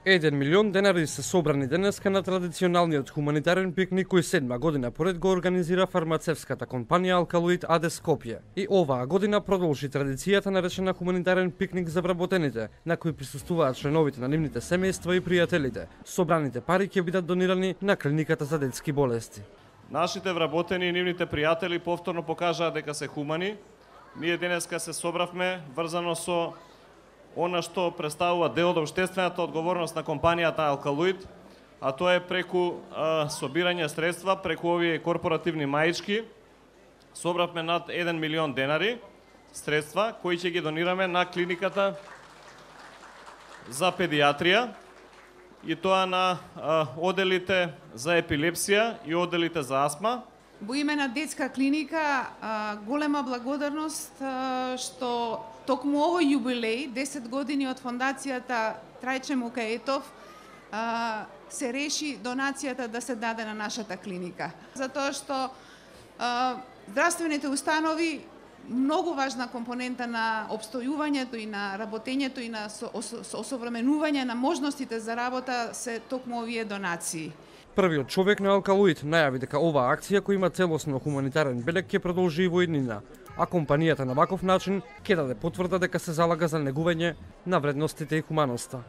1 милион денари се собрани денеска на традиционалниот хуманитарен пикник кој 7 година поред го организира фармацевската компанија Алкалоид АД Скопје. И оваа година продолжи традицијата наречена хуманитарен пикник за вработените, на кој присуствуваат членовите на нивните семејства и пријателите. Собраните пари ќе бидат донирани на клиниката за детски болести. Нашите вработени и нивните пријатели повторно покажаа дека се хумани. Ние денеска се собравме врзано со она што представува дел од општествената одговорност на компанијата Алкалоид, а тоа е преку собирање средства, преку овие корпоративни маички. Собравме над 1 милион денари средства кои ќе ги донираме на клиниката за педиатрија и тоа на оделите за епилепсија и оделите за астма. Во име на детска клиника голема благодарност што токму овој јубилеј, 10 години од фондацијата Трајче Мукаетов, се реши донацијата да се даде на нашата клиника. Затоа што здравствените установи многу важна компонента на обстојувањето и на работењето и на осовременување на можностите за работа се токму овие донации. Првиот човек на Алкалоид најави дека оваа акција која има целосно хуманитарен белег ќе продолжи и во иднина, а компанијата на ваков начин ќе даде потврда дека се залага за негување на вредностите и хуманоста.